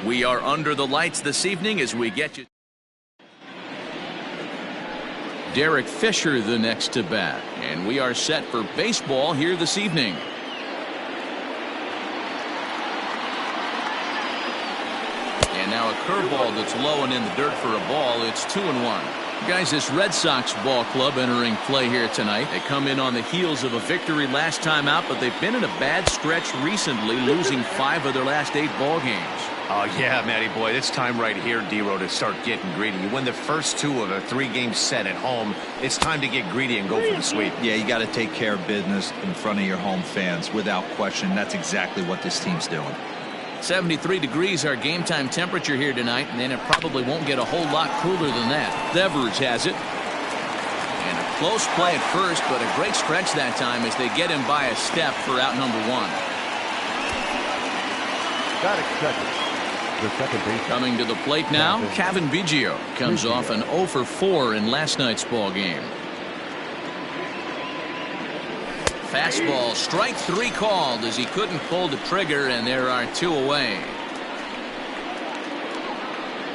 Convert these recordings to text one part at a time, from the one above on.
We are under the lights this evening as we get you. Derek Fisher the next to bat, and we are set for baseball here this evening. And now a curveball that's low and in the dirt for a ball. It's 2-1. Guys, this Red Sox ball club entering play here tonight. They come in on the heels of a victory last time out, but they've been in a bad stretch recently, losing 5 of their last 8 ball games. Oh, yeah, Matty boy, it's time right here, D-Row, to start getting greedy. You win the first 2 of a 3-game set at home. It's time to get greedy and go for the sweep. Yeah, you got to take care of business in front of your home fans without question. That's exactly what this team's doing. 73 degrees our game time temperature here tonight, and then it probably won't get a whole lot cooler than that. Devers has it. And a close play at first, but a great stretch that time as they get him by a step for out number 1. The second base. Coming to the plate now, Kevin Biggio comes off an 0 for 4 in last night's ball game. Fastball, strike 3 called as he couldn't pull the trigger, and there are 2 away.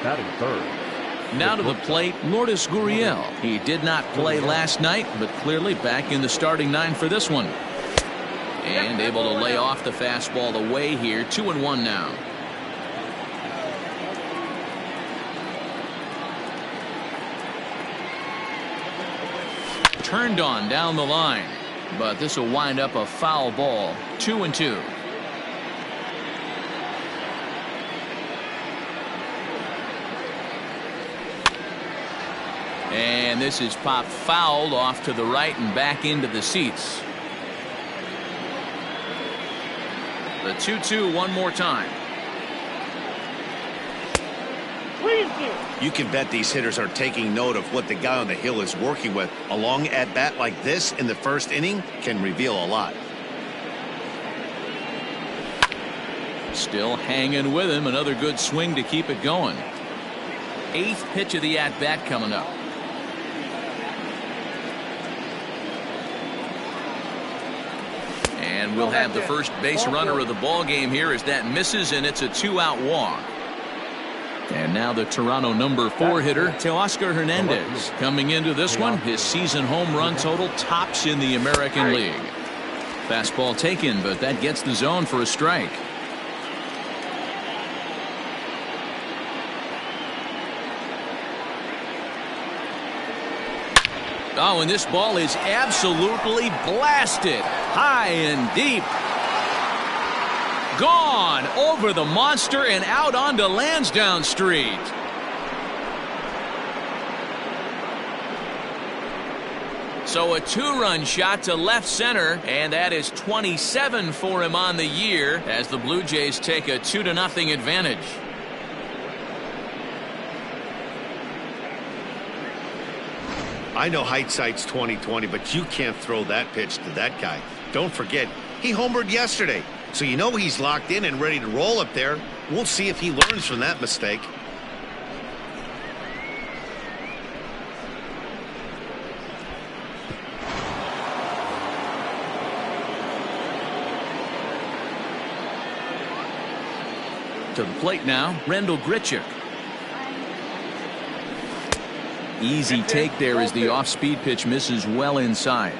Batting third. Now to the plate, Lourdes Gurriel. He did not play last night, but clearly back in the starting 9 for this one. And able to lay off the fastball away here. 2-1 now. Turned on down the line, but this will wind up a foul ball. 2-2. And this is popped fouled off to the right and back into the seats. The 2-2 one more time. You can bet these hitters are taking note of what the guy on the hill is working with. A long at-bat like this in the first inning can reveal a lot. Still hanging with him. Another good swing to keep it going. 8th pitch of the at-bat coming up. And we'll have the first base runner of the ball game here as that misses, and it's a 2-out walk. And now the Toronto number 4 hitter, Teoscar Hernandez, coming into this one. His season home run total tops in the American League. Fastball taken, but that gets the zone for a strike. Oh, and this ball is absolutely blasted high and deep. Gone over the monster and out onto Lansdowne Street. So a 2-run shot to left center, and that is 27 for him on the year as the Blue Jays take a 2-0 advantage. I know hindsight's 20/20, but you can't throw that pitch to that guy. Don't forget, he homered yesterday. So you know he's locked in and ready to roll up there. We'll see if he learns from that mistake. To the plate now, Randal Grichuk. Easy take there as the off-speed pitch misses well inside.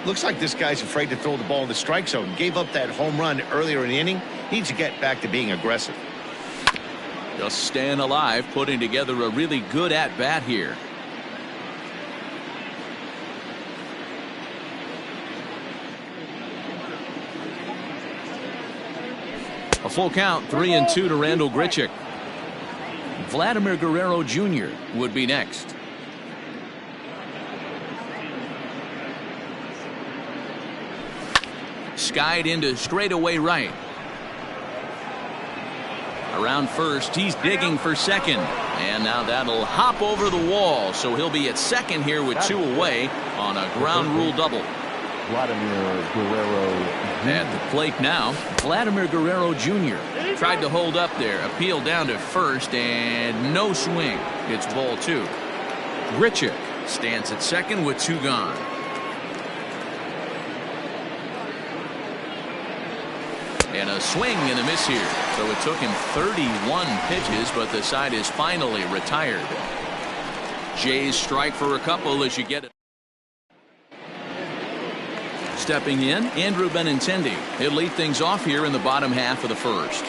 Looks like this guy's afraid to throw the ball in the strike zone. Gave up that home run earlier in the inning. Needs to get back to being aggressive. Just staying alive, putting together a really good at-bat here. A full count, 3-2 to Randal Grichuk. Vladimir Guerrero Jr. would be next. Skied into straightaway right. Around first, he's digging for second. And now that'll hop over the wall. So he'll be at second here with 2 away on a ground rule double. Vladimir Guerrero At the plate now, Vladimir Guerrero Jr. tried to hold up there, appealed down to first, and no swing. It's ball 2. Grichuk stands at second with 2 gone. And a swing and a miss here. So it took him 31 pitches, but the side is finally retired. Jays strike for a couple as you get it. Stepping in, Andrew Benintendi. He'll lead things off here in the bottom half of the first.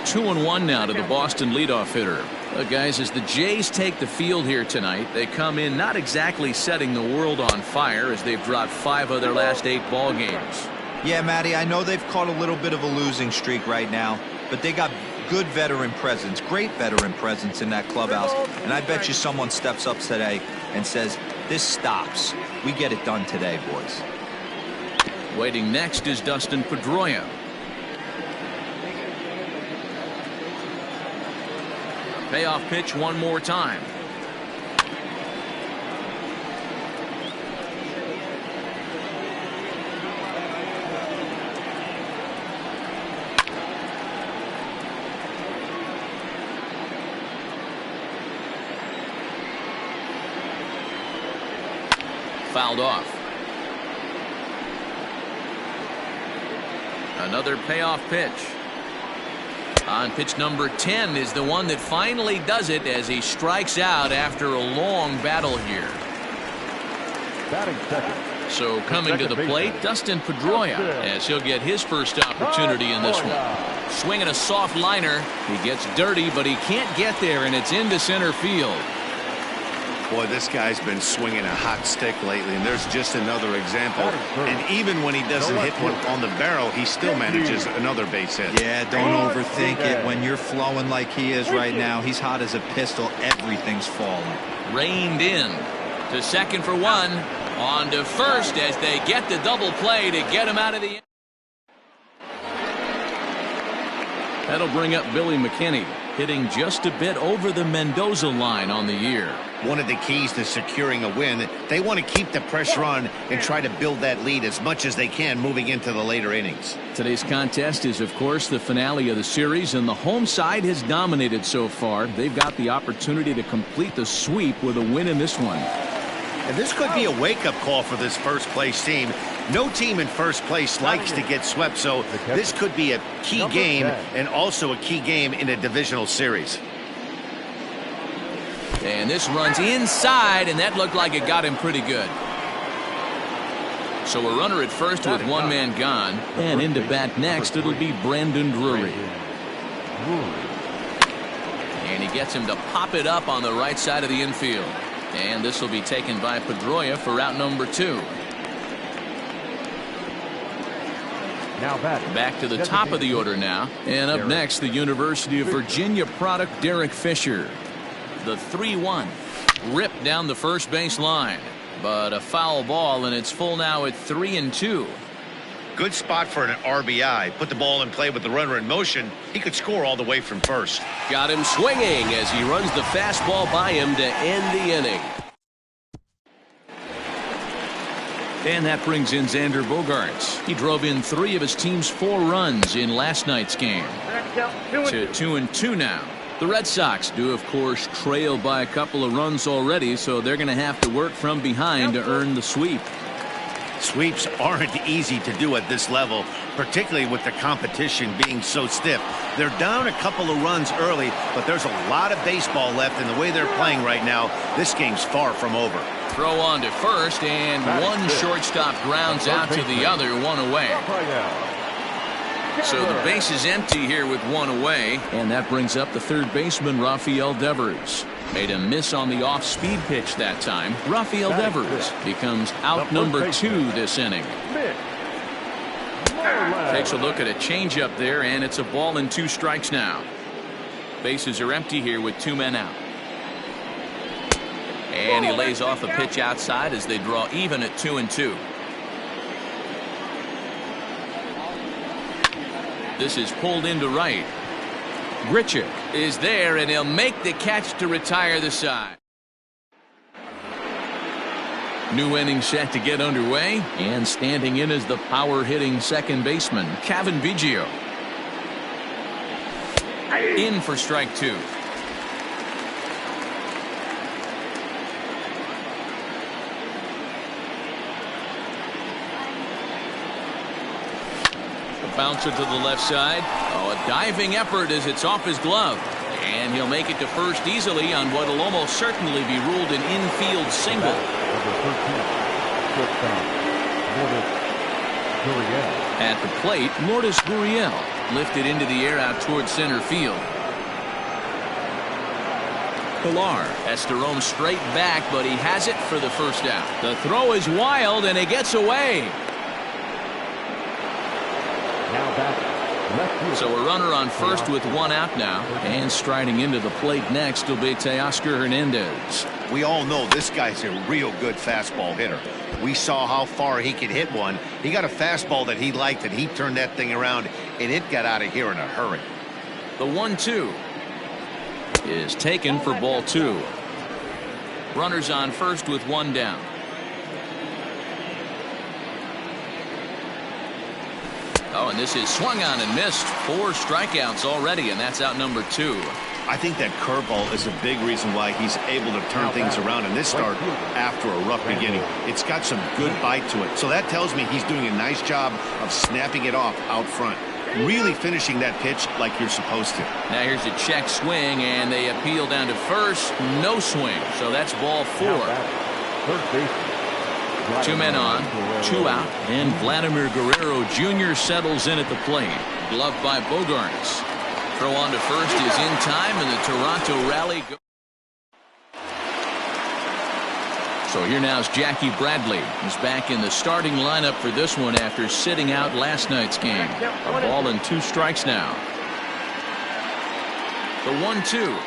2-1 now to the Boston leadoff hitter. Guys, as the Jays take the field here tonight, they come in not exactly setting the world on fire as they've dropped 5 of their last 8 ball games. Yeah, Matty, I know they've caught a little bit of a losing streak right now, but they got good veteran presence, great veteran presence in that clubhouse. And I bet you someone steps up today and says, this stops. We get it done today, boys. Waiting next is Dustin Pedroia. Payoff pitch one more time. Fouled off. Another payoff pitch. On pitch number 10 is the one that finally does it as he strikes out after a long battle here. Batting second. So coming to the plate, Dustin Pedroia, as he'll get his first opportunity in this one. Swinging a soft liner. He gets dirty, but he can't get there, and it's into center field. Boy, this guy's been swinging a hot stick lately, and there's just another example. And even when he doesn't hit one on the barrel, he still manages another base hit. Yeah, don't overthink it. When you're flowing like he is right now, he's hot as a pistol. Everything's falling. Reined in to second for one. On to first as they get the double play to get him out of the. That'll bring up Billy McKinney, hitting just a bit over the Mendoza line on the year. One of the keys to securing a win, they want to keep the pressure on and try to build that lead as much as they can moving into the later innings. Today's contest is, of course, the finale of the series, and the home side has dominated so far. They've got the opportunity to complete the sweep with a win in this one. And this could be a wake-up call for this first-place team. No team in first place likes to get swept, so this could be a key game and also a key game in a divisional series. And this runs inside, and that looked like it got him pretty good. So a runner at first with one man gone, and into bat next it'll be Brandon Drury. And he gets him to pop it up on the right side of the infield. And this will be taken by Pedroia for route number 2. Now batting. Back to the top of the order now. And up next, the University of Virginia product, Derek Fisher. The 3-1. Ripped down the first base line. But a foul ball, and it's full now at 3-2. Good spot for an RBI. Put the ball in play with the runner in motion. He could score all the way from first. Got him swinging as he runs the fastball by him to end the inning. And that brings in Xander Bogaerts. He drove in 3 of his team's 4 runs in last night's game. To 2-2 now. The Red Sox do, of course, trail by a couple of runs already, so they're going to have to work from behind to earn the sweep. Sweeps aren't easy to do at this level, particularly with the competition being so stiff. They're down a couple of runs early, but there's a lot of baseball left in the way they're playing right now. This game's far from over. Throw on to first, and one shortstop grounds out to the other, 1 away. So the base is empty here with 1 away, and that brings up the third baseman, Rafael Devers. Made a miss on the off-speed pitch that time. Rafael Devers becomes out number 2 this inning. Takes a look at a changeup there, and it's a ball and 2 strikes now. Bases are empty here with 2 men out. And he lays off a pitch outside as they draw even at 2-2. This is pulled into right. Grichuk is there, and he'll make the catch to retire the side. New inning set to get underway, and standing in is the power-hitting second baseman, Cavan Biggio. In for strike 2. A bouncer to the left side. Oh, a diving effort as it's off his glove. And he'll make it to first easily on what will almost certainly be ruled an infield single. At the plate, Lourdes Gurriel lifted into the air out towards center field. Pilar has to roam straight back, but he has it for the first out. The throw is wild, and it gets away. Now back. So a runner on first with one out now. And striding into the plate next will be Teoscar Hernandez. We all know this guy's a real good fastball hitter. We saw how far he could hit one. He got a fastball that he liked, and he turned that thing around, and it got out of here in a hurry. The 1-2 is taken for ball 2. Runners on first with one down. Oh, and this is swung on and missed. 4 strikeouts already, and that's out number 2. I think that curveball is a big reason why he's able to turn things around in this start after a rough beginning. It's got some good bite to it. So that tells me he's doing a nice job of snapping it off out front. Really finishing that pitch like you're supposed to. Now here's a check swing, and they appeal down to first. No swing. So that's ball 4. First base. 2 men on, 2 out, and Vladimir Guerrero Jr. settles in at the plate. Gloved by Bogaerts. Throw on to first is in time, and the Toronto rally goes. So here now is Jackie Bradley. He's back in the starting lineup for this one after sitting out last night's game. A ball and 2 strikes now. The 1-2.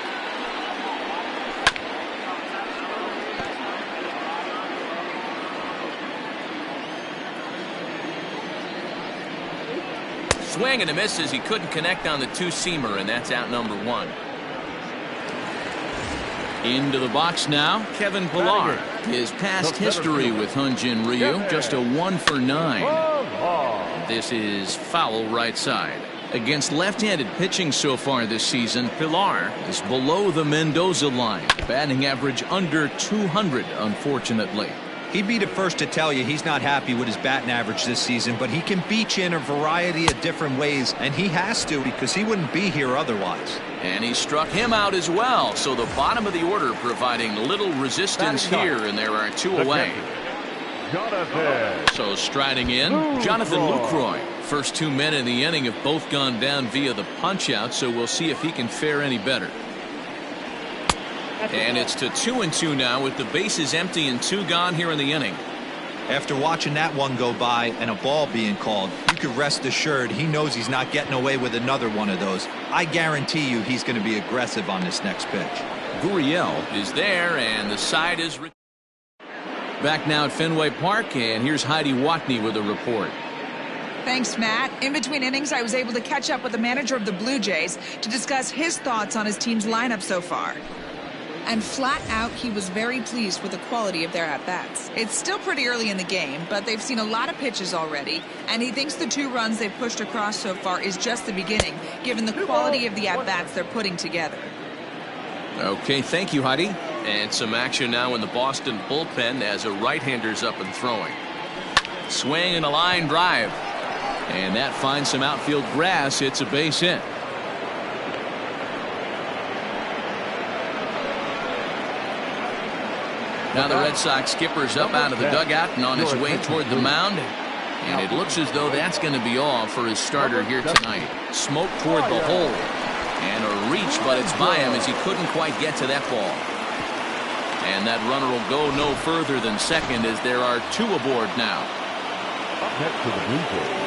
Swing and a miss as he couldn't connect on the 2-seamer, and that's out number 1. Into the box now, Kevin Pilar. His past history with Hyun-Jin Ryu, just a 1 for 9. This is foul right side. Against left-handed pitching so far this season, Pilar is below the Mendoza line. Batting average under 200, unfortunately. He'd be the first to tell you he's not happy with his batting average this season, but he can beat you in a variety of different ways, and he has to because he wouldn't be here otherwise. And he struck him out as well, so the bottom of the order providing little resistance here, and there are 2 away. So striding in, Jonathan Lucroy. First 2 men in the inning have both gone down via the punch-out, so we'll see if he can fare any better. And it's to 2-2 now with the bases empty and 2 gone here in the inning. After watching that one go by and a ball being called, you can rest assured he knows he's not getting away with another one of those. I guarantee you he's going to be aggressive on this next pitch. Gurriel is there, and the side is back now at Fenway Park, and here's Heidi Watney with a report. Thanks, Matt. In between innings, I was able to catch up with the manager of the Blue Jays to discuss his thoughts on his team's lineup so far. And flat out, he was very pleased with the quality of their at-bats. It's still pretty early in the game, but they've seen a lot of pitches already, and he thinks the 2 runs they've pushed across so far is just the beginning, given the quality of the at-bats they're putting together. Okay, thank you, Heidi. And some action now in the Boston bullpen as a right-hander's up and throwing. Swing and a line drive. And that finds some outfield grass. It's a base hit. Now the Red Sox skipper's up out of the dugout and on his way toward the mound. And it looks as though that's going to be all for his starter here tonight. Smoke toward the hole. And a reach, but it's by him as he couldn't quite get to that ball. And that runner will go no further than second as there are 2 aboard now. Up next to the Blue Jays.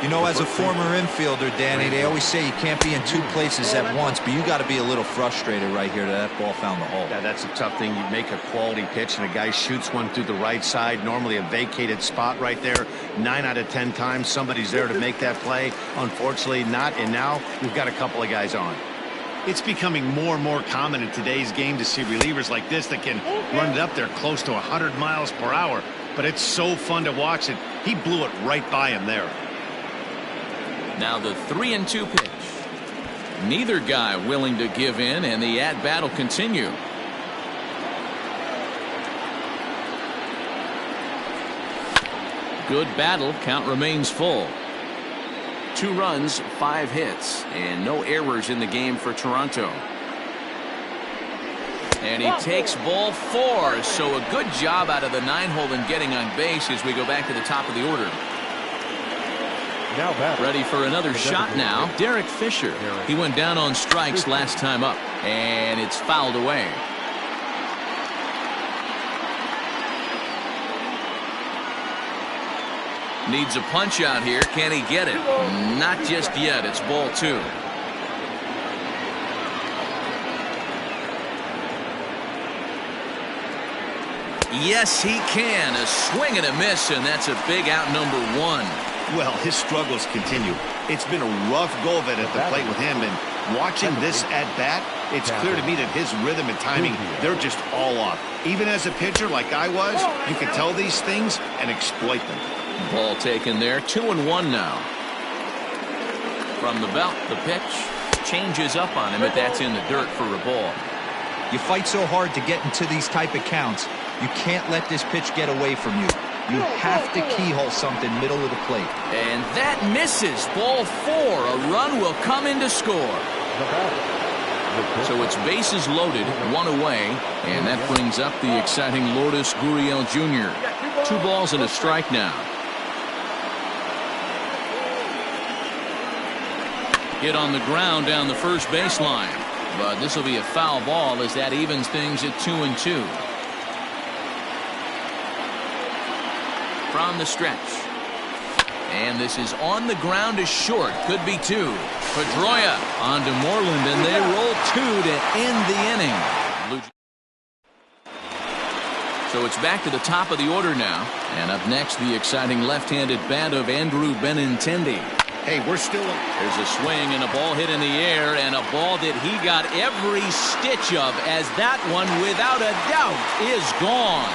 You know, as a former infielder, Danny, they always say you can't be in 2 places at once, but you got to be a little frustrated right here that ball found the hole. Yeah, that's a tough thing. You make a quality pitch and a guy shoots one through the right side, normally a vacated spot right there. 9 out of 10 times somebody's there to make that play. Unfortunately not, and now we've got a couple of guys on. It's becoming more and more common in today's game to see relievers like this that can run it up there close to 100 miles per hour. But it's so fun to watch it. He blew it right by him there. Now the 3-2 pitch. Neither guy willing to give in, and the at-bat will continue. Good battle. Count remains full. 2 runs, 5 hits, and no errors in the game for Toronto. And he takes ball 4, so a good job out of the 9-hole in getting on base as we go back to the top of the order. Now back. Ready for another shot now. Derek Fisher. He went down on strikes last time up, and it's fouled away. Needs a punch out here. Can he get it? Not just yet. It's ball 2. Yes, he can. A swing and a miss, and that's a big out, number 1. Well, his struggles continue. It's been a rough go of it at the plate with him, and watching this at bat, it's clear to me that his rhythm and timing, they're just all off. Even as a pitcher like I was, you can tell these things and exploit them. Ball taken there. 2-1 now. From the belt, the pitch changes up on him, but that's in the dirt for a ball. You fight so hard to get into these type of counts. You can't let this pitch get away from you. You have to keyhole something middle of the plate. And that misses. Ball 4. A run will come in to score. So it's bases loaded, 1 away, and that brings up the exciting Lourdes Gurriel Jr. 2 balls and a strike now. Hit on the ground down the first baseline, but this will be a foul ball as that evens things at 2-2. From the stretch. And this is on the ground is short. Could be 2. Pedroia on to Moreland, and they roll 2 to end the inning. So it's back to the top of the order now. And up next, the exciting left-handed bat of Andrew Benintendi. Hey, we're still... There's a swing and a ball hit in the air, and a ball that he got every stitch of, as that one, without a doubt, is gone.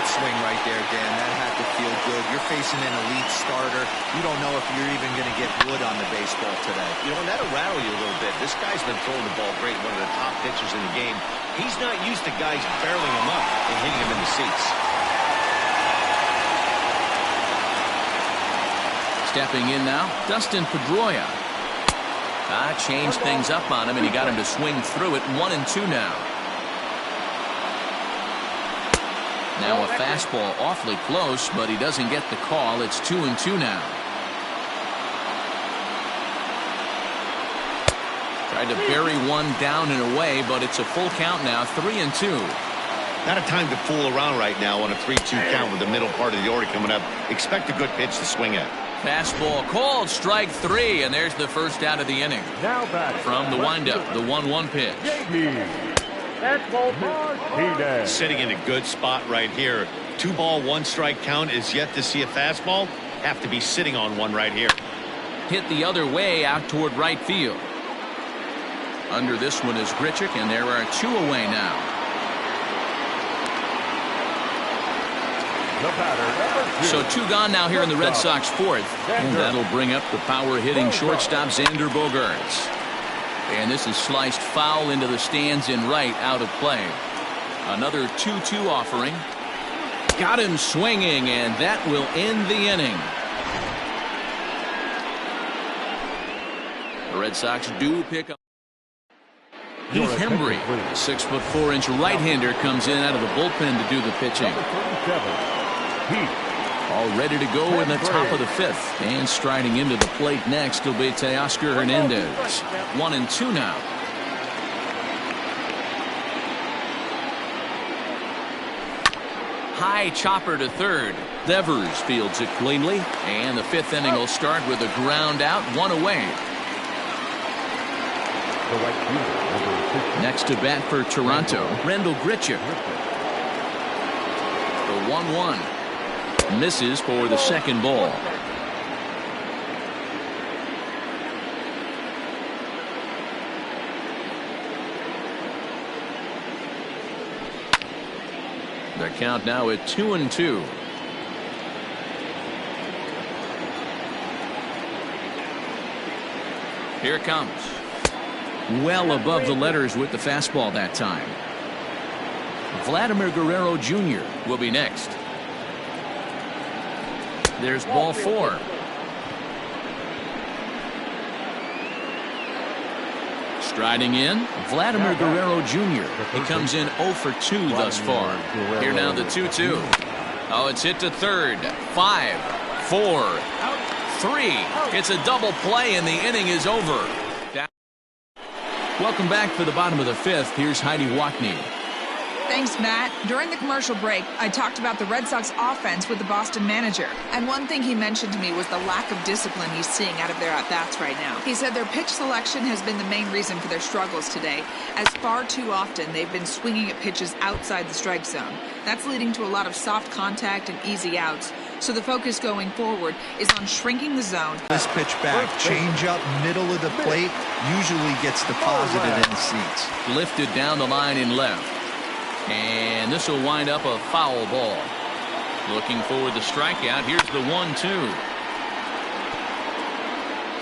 Swing right there, Dan. That had to feel good. You're facing an elite starter. You don't know if you're even going to get wood on the baseball today. You know, and that'll rattle you a little bit. This guy's been throwing the ball great, one of the top pitchers in the game. He's not used to guys barreling him up and hitting him in the seats. Stepping in now, Dustin Pedroia. Changed things up on him, and he got him to swing through it. 1-2 now. Now a fastball awfully close, but he doesn't get the call. It's 2-2 now. Tried to bury one down and away, but it's a full count now. 3-2. Not a time to fool around right now on a 3-2 count with the middle part of the order coming up. Expect a good pitch to swing at. Fastball called, strike 3, and there's the first out of the inning. Now back from the windup, the 1-1 pitch. Sitting in a good spot right here. 2-ball, 1-strike count is yet to see a fastball. Have to be sitting on one right here. Hit the other way out toward right field. Under this one is Grichuk, and there are 2 away now. So 2 gone now here in the Red Sox 4th, and that'll bring up the power-hitting shortstop Xander Bogaerts. And this is sliced foul into the stands in right, out of play. Another 2-2 offering. Got him swinging, and that will end the inning. The Red Sox do pick up. Heath Hembree, 6'4" right-hander, comes in out of the bullpen to do the pitching. All ready to go in the top of the 5th. And striding into the plate next will be Teoscar Hernandez. 1-2 now. High chopper to third. Devers fields it cleanly. And the 5th inning will start with a ground out, 1 away. Next to bat for Toronto, Randall Grichuk. The 1-1. Misses for the second ball. The count now at 2-2. Here it comes. Well above the letters with the fastball that time. Vladimir Guerrero Jr. will be next. There's ball 4. Striding in, Vladimir Guerrero Jr. He comes in 0 for 2 thus far. Here now the 2-2. Oh, it's hit to third. 5, 4, 3. It's a double play, and the inning is over. Welcome back for the bottom of the 5th. Here's Heidi Watney. Thanks, Matt. During the commercial break, I talked about the Red Sox offense with the Boston manager. And one thing he mentioned to me was the lack of discipline he's seeing out of their at-bats right now. He said their pitch selection has been the main reason for their struggles today, as far too often they've been swinging at pitches outside the strike zone. That's leading to a lot of soft contact and easy outs. So the focus going forward is on shrinking the zone. This pitch back, change up, middle of the plate, usually gets deposited in the seats. Lifted down the line in left. And this will wind up a foul ball. Looking for the strikeout. Here's the 1-2.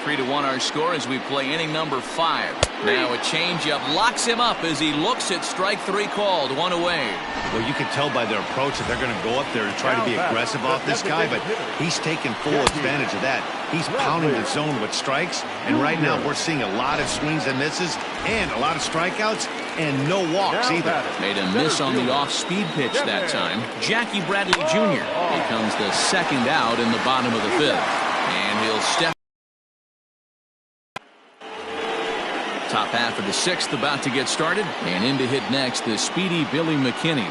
3-1 our score as we play inning number 5. Now a changeup locks him up as he looks at strike 3 called. 1 away. Well, you can tell by their approach that they're going to go up there and try to be aggressive off this guy, but he's taking full advantage of that. He's pounding the zone with strikes, and right now we're seeing a lot of swings and misses and a lot of strikeouts and no walks either. Made a miss on the off-speed pitch that time. Jackie Bradley Jr. becomes the second out in the bottom of the 5th. And he'll step. Top half of the 6th about to get started, and in to hit next the speedy Billy McKinney.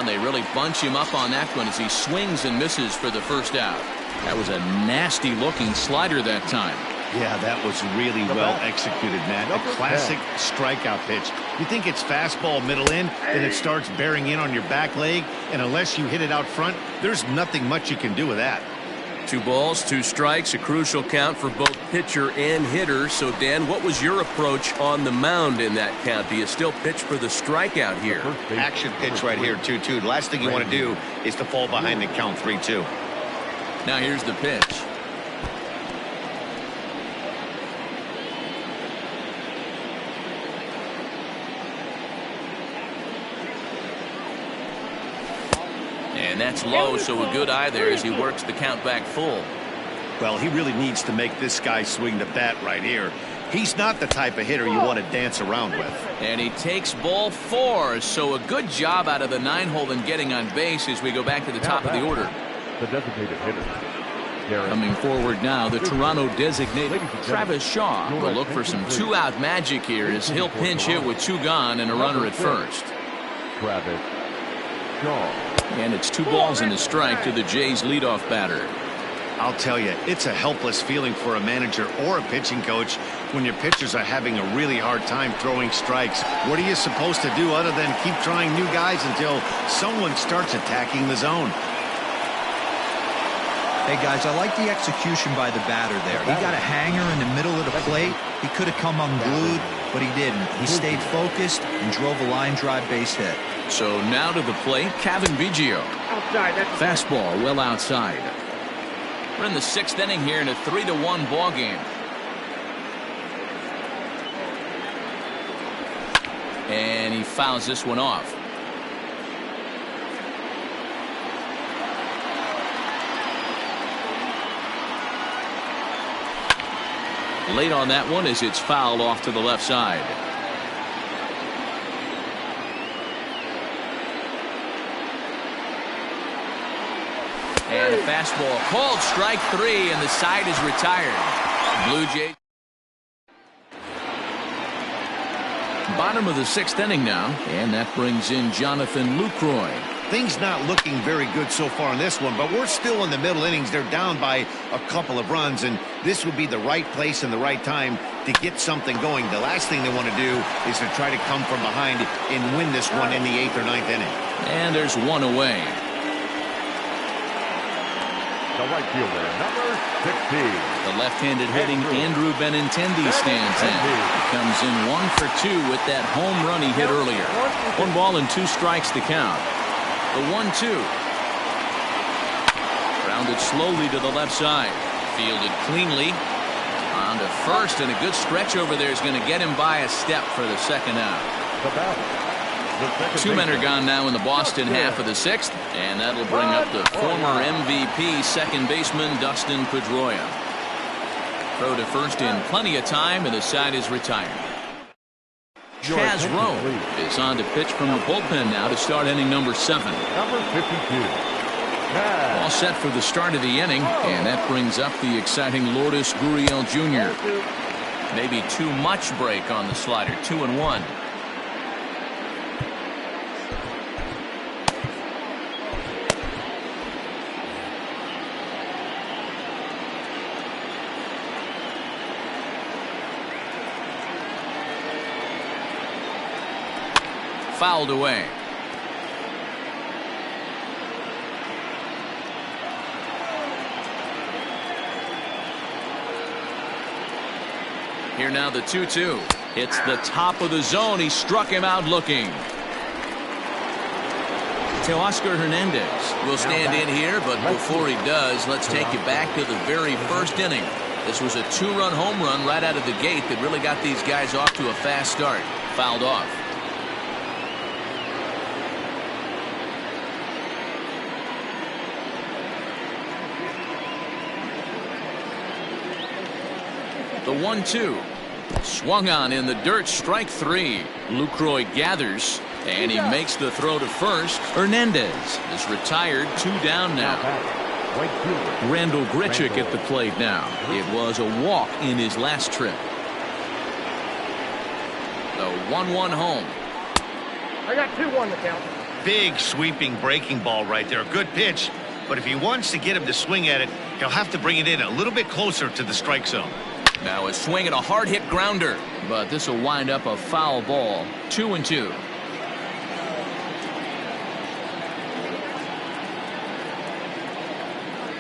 They really bunch him up on that one as he swings and misses for the first out. That was a nasty looking slider that time. Yeah, that was really well executed, Matt. A classic strikeout pitch. You think it's fastball middle in, then it starts bearing in on your back leg, and unless you hit it out front, there's nothing much you can do with that. 2 balls, 2 strikes, a crucial count for both pitcher and hitter. So, Dan, what was your approach on the mound in that count? Do you still pitch for the strikeout here? Action pitch right here, 2-2. The last thing you want to do is to fall behind the count 3-2. Now here's the pitch. And that's low, so a good eye there as he works the count back full. Well, he really needs to make this guy swing the bat right here. He's not the type of hitter you want to dance around with. And he takes ball 4, so a good job out of the 9-hole in getting on base as we go back to the top of the order. The designated hitter. Coming forward now, the Toronto designated Travis Shaw will look for some 2-out magic here as he'll pinch hit with 2 gone and a runner at first. Travis Shaw. And it's 2 balls and a strike to the Jays leadoff batter. I'll tell you, it's a helpless feeling for a manager or a pitching coach when your pitchers are having a really hard time throwing strikes. What are you supposed to do other than keep trying new guys until someone starts attacking the zone? Hey, guys, I like the execution by the batter there. He got a hanger in the middle of the plate. He could have come unglued, but he didn't. He stayed focused and drove a line drive base hit. So now to the plate, Kevin Biggio. Fastball well outside. We're in the 6th inning here in a 3-1 ball game. And he fouls this one off. Late on that one as it's fouled off to the left side. And a fastball called strike 3, and the side is retired. Blue Jays. Bottom of the 6th inning now, and that brings in Jonathan Lucroy. Things not looking very good so far in this one, but we're still in the middle innings. They're down by a couple of runs, and this would be the right place and the right time to get something going. The last thing they want to do is to try to come from behind and win this one in the 8th or 9th inning. And there's 1 away. The right fielder, number 60. The left-handed hitting Andrew Benintendi stands in. He comes in 1 for 2 with that home run he hit earlier. 1 ball and 2 strikes to count. The 1-2. Grounded slowly to the left side. Fielded cleanly. On to first, and a good stretch over there is going to get him by a step for the second out. The batter, Two men are gone now in the Boston half of the sixth, and that'll bring up the former MVP second baseman Dustin Pedroia. Throw to first in plenty of time, and the side is retired. Chaz Rowe is on to pitch from the bullpen now to start inning number 7. Number 52. All set for the start of the inning, and that brings up the exciting Lourdes Gurriel Jr. Maybe too much break on the slider. 2-1. Fouled away. Here now the 2-2. It's the top of the zone. He struck him out looking. Teoscar Hernandez will stand in here, but before he does, let's take you back to the very first inning. This was a 2-run home run right out of the gate that really got these guys off to a fast start. Fouled off. The 1-2. Swung on in the dirt. Strike 3. Lucroy gathers, and he makes the throw to first. Hernandez is retired. 2 down now. Randall Grichuk at the plate now. It was a walk in his last trip. The 1-1 home. I got 2-1 to count. Big sweeping breaking ball right there. Good pitch. But if he wants to get him to swing at it, he'll have to bring it in a little bit closer to the strike zone. Now a swing at a hard hit grounder, but this will wind up a foul ball. 2-2.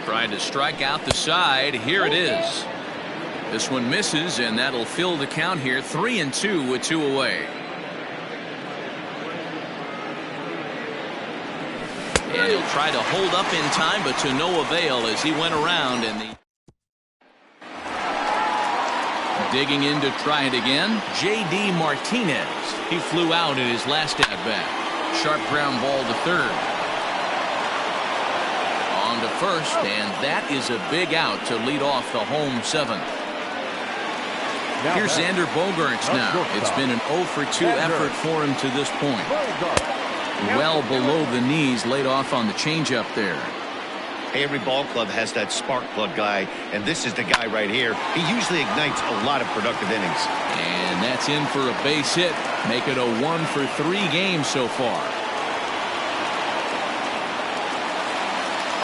Trying to strike out the side. Here it is. This one misses, and that'll fill the count here. 3-2 with 2 away. And he'll try to hold up in time, but to no avail as he went around and the digging in to try it again. J.D. Martinez. He flew out in his last at-bat. Sharp ground ball to third. On to first, and that is a big out to lead off the home 7th. Here's Xander Bogaerts now. It's been an 0 for 2 effort for him to this point. Well below the knees, laid off on the changeup there. Every ball club has that spark plug guy, and this is the guy right here. He usually ignites a lot of productive innings. And that's in for a base hit. Make it a 1 for 3 games so far.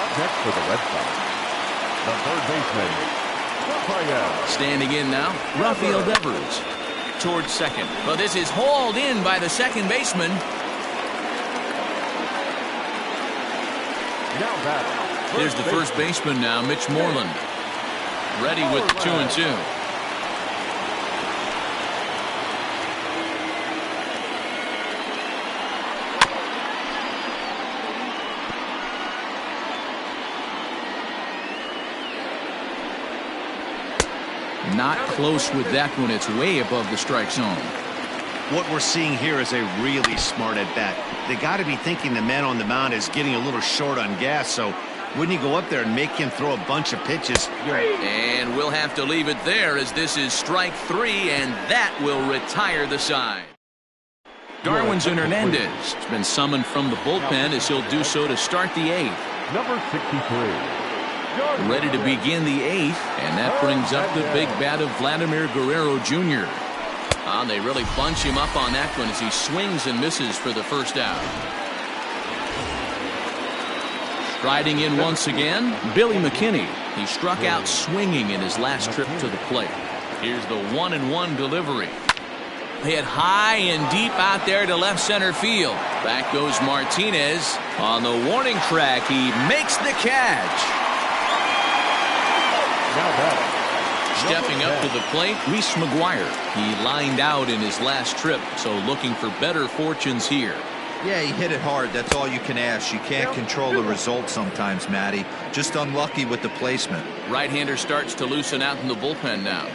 Up next for the Red Sox, the third baseman, Rafael. Standing in now, Rafael Devers towards second. But this is hauled in by the second baseman. Now batting. Here's the first baseman now, Mitch Moreland. Ready with the 2-2. Not close with that one. It's way above the strike zone. What we're seeing here is a really smart at-bat. They got to be thinking the man on the mound is getting a little short on gas, so wouldn't you go up there and make him throw a bunch of pitches? And we'll have to leave it there as this is strike 3, and that will retire the side. Darwinzon Hernandez has been summoned from the bullpen as he'll do so to start the 8th. Number 63. Ready to begin the 8th, and that brings up the big bat of Vladimir Guerrero Jr. They really bunch him up on that one as he swings and misses for the first out. Striding in once again, Billy McKinney. He struck out swinging in his last trip to the plate. Here's the 1-1 delivery. Hit high and deep out there to left center field. Back goes Martinez. On the warning track, he makes the catch. Now batting. Stepping up to the plate, Reese McGuire. He lined out in his last trip, so looking for better fortunes here. Yeah, he hit it hard. That's all you can ask. You can't control the result sometimes, Matty. Just unlucky with the placement. Right-hander starts to loosen out in the bullpen now.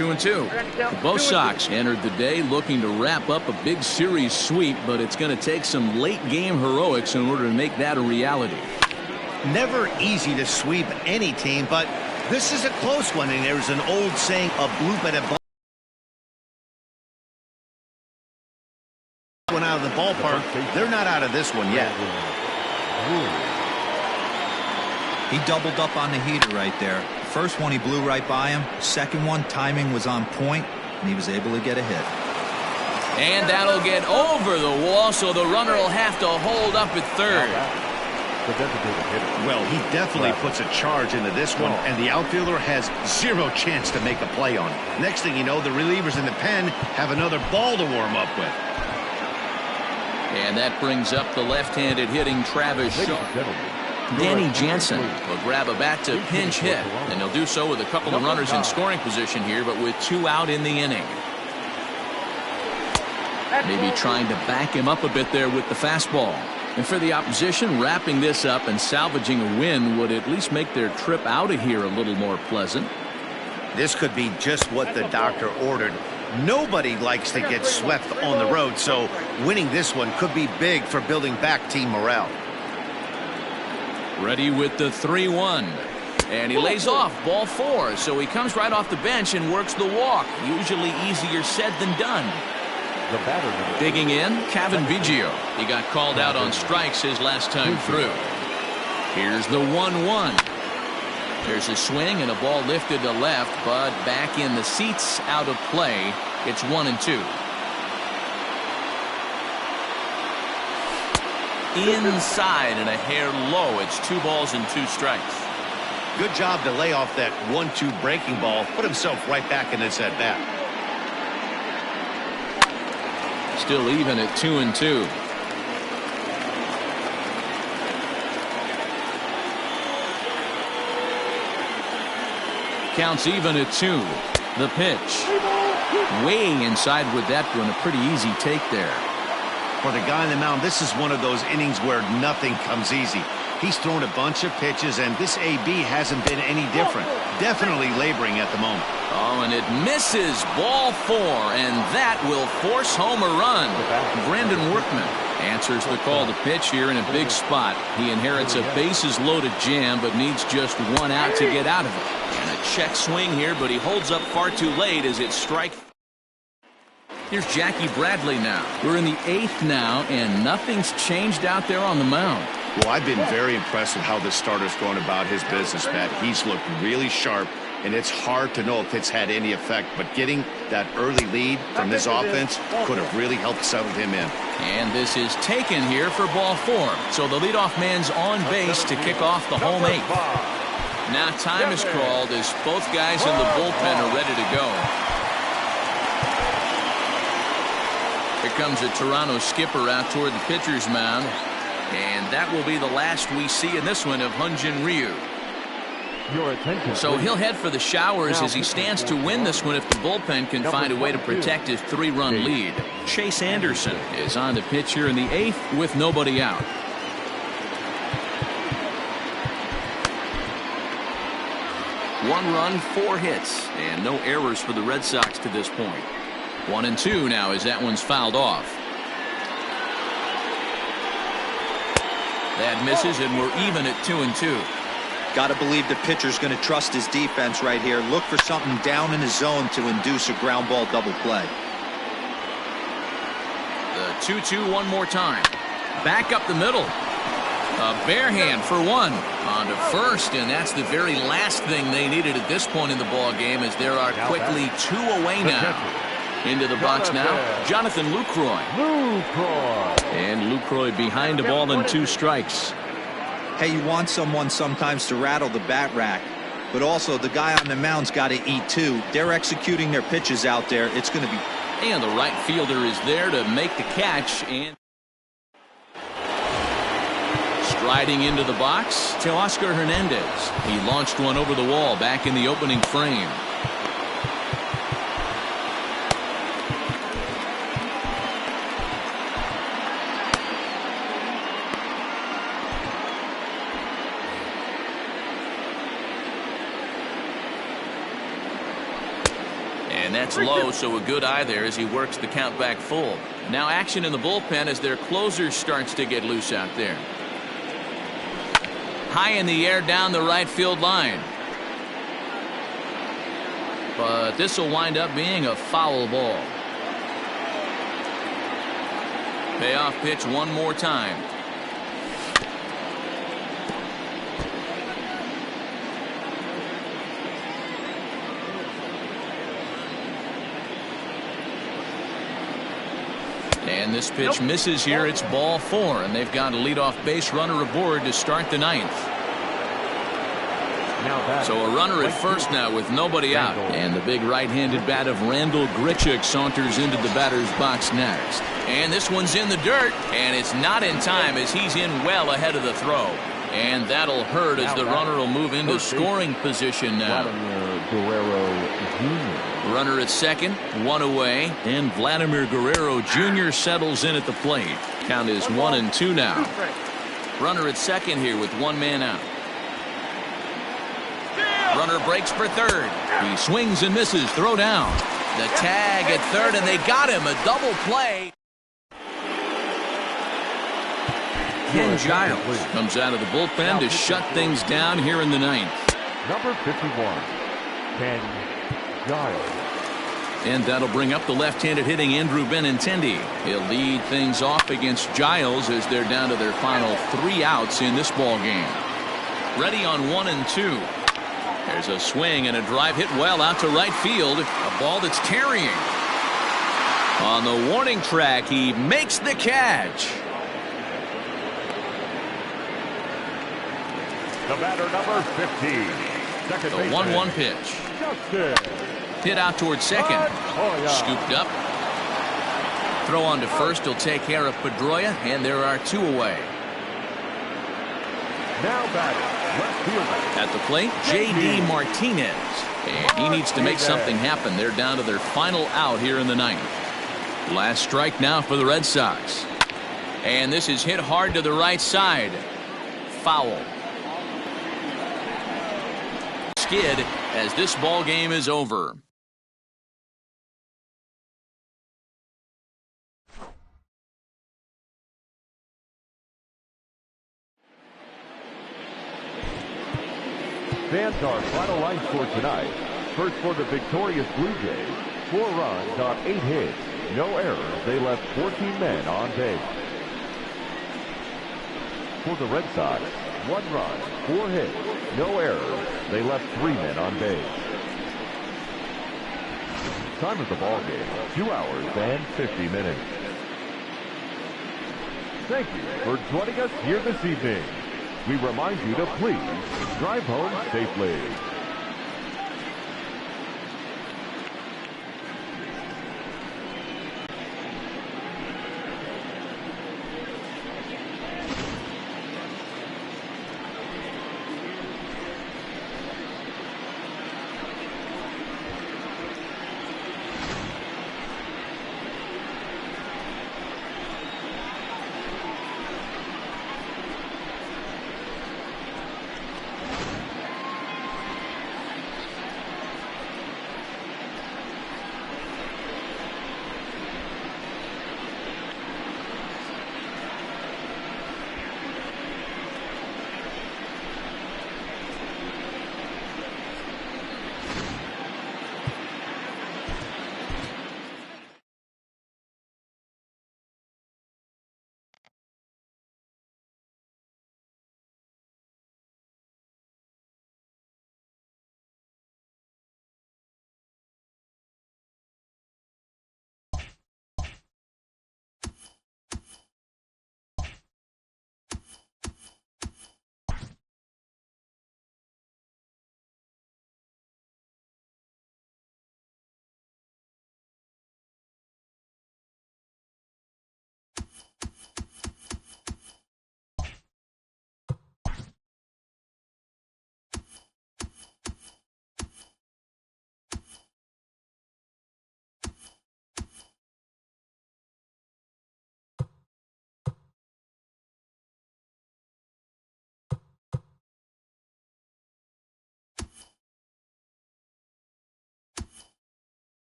2-2. Both Sox entered the day looking to wrap up a big series sweep, but it's going to take some late game heroics in order to make that a reality. Never easy to sweep any team, but this is a close one, and there's an old saying, a bloop at a ball. One out of the ballpark. They're not out of this one yet. He doubled up on the heater right there. First one he blew right by him. Second one, timing was on point, and he was able to get a hit. And that'll get over the wall, so the runner will have to hold up at third. Well, he definitely puts a charge into this one, and the outfielder has zero chance to make a play on it. Next thing you know, the relievers in the pen have another ball to warm up with. And that brings up the left-handed hitting Travis Shaw. Danny Jansen will grab a bat to pinch hit, and he'll do so with a couple of runners in scoring position here, but with 2 out in the inning. Maybe trying to back him up a bit there with the fastball. And for the opposition, wrapping this up and salvaging a win would at least make their trip out of here a little more pleasant. This could be just what the doctor ordered. Nobody likes to get swept on the road, so winning this one could be big for building back team morale. Ready with the 3-1. And he lays off ball 4, so he comes right off the bench and works the walk. Usually easier said than done. Digging in, Kevin Biggio. He got called out on strikes his last time through. Here's the 1-1. There's a swing and a ball lifted to left, but back in the seats, out of play. It's 1-2. Inside and a hair low. It's 2 balls and 2 strikes. Good job to lay off that 1-2 breaking ball. Put himself right back in this at bat. Still even at 2-2. Counts even at 2. The pitch. Way inside with that one. A pretty easy take there. For the guy on the mound, this is one of those innings where nothing comes easy. He's thrown a bunch of pitches, and this AB hasn't been any different. Definitely laboring at the moment. Oh, and it misses ball 4, and that will force home a run. Brandon Workman answers the call to pitch here in a big spot. He inherits a bases-loaded jam, but needs just 1 out to get out of it. And a check swing here, but he holds up far too late as it strikes. Here's Jackie Bradley now. We're in the 8th now, and nothing's changed out there on the mound. Well, I've been very impressed with how this starter's going about his business, Matt. He's looked really sharp, and it's hard to know if it's had any effect, but getting that early lead from this offense could have really helped settle him in. And this is taken here for ball 4. So the leadoff man's on base to kick off the home 8th. Now time is called as both guys in the bullpen are ready to go. Here comes a Toronto skipper out toward the pitcher's mound. And that will be the last we see in this one of Hyun-Jin Ryu. So he'll head for the showers as he stands to win this one if the bullpen can find a way to protect his 3-run lead. Chase Anderson is on the pitch here in the 8th with nobody out. One run, 4 hits, and no errors for the Red Sox to this point. 1-2 now as that one's fouled off. That misses, and we're even at 2-2. Got to believe the pitcher's going to trust his defense right here. Look for something down in his zone to induce a ground ball double play. The 2-2 one more time. Back up the middle. A bare hand for 1 on to first, and that's the very last thing they needed at this point in the ball game, as there are quickly 2 away now. Into the box now, Jonathan Lucroy. And Lucroy behind a ball and 2 strikes. Hey, you want someone sometimes to rattle the bat rack, but also the guy on the mound's got to eat too. They're executing their pitches out there. It's going to be. And the right fielder is there to make the catch. And striding into the box, Teoscar Hernandez. He launched one over the wall back in the opening frame. And that's low, so a good eye there as he works the count back full. Now action in the bullpen as their closer starts to get loose out there. High in the air down the right field line. But this will wind up being a foul ball. Payoff pitch one more time. And this pitch misses here. It's ball 4, and they've got a leadoff base runner aboard to start the 9th. So a runner at first now with nobody out. And the big right-handed bat of Randall Grichuk saunters into the batter's box next. And this one's in the dirt, and it's not in time as he's in well ahead of the throw. And that'll hurt as the runner will move into scoring position now. Runner at second, 1 away, and Vladimir Guerrero Jr. settles in at the plate. Count is 1-2 now. Runner at second here with 1 man out. Runner breaks for third. He swings and misses. Throw down. The tag at third, and they got him. A double play. Ken Giles comes out of the bullpen to shut things down here in the 9th. Number 51, Ken Giles. And that'll bring up the left-handed hitting Andrew Benintendi. He'll lead things off against Giles as they're down to their final 3 outs in this ball game. Ready on 1-2. There's a swing and a drive hit well out to right field. A ball that's tarrying. On the warning track, he makes the catch. The batter, number 15. The 1-1 pitch. Justin. Hit out towards second. Scooped up. Throw on to first. He'll take care of Pedroia, and there are 2 away. Now batting, left fielder. At the plate, J.D. Martinez. And he needs to make something happen. They're down to their final out here in the 9th. Last strike now for the Red Sox. And this is hit hard to the right side. Foul. Skid as this ball game is over. Fans, our final lines for tonight. First for the victorious Blue Jays, 4 runs on 8 hits, no errors. They left 14 men on base. For the Red Sox, 1 run, 4 hits, no errors. They left 3 men on base. Time of the ball game, 2 hours and 50 minutes. Thank you for joining us here this evening. We remind you to please drive home safely.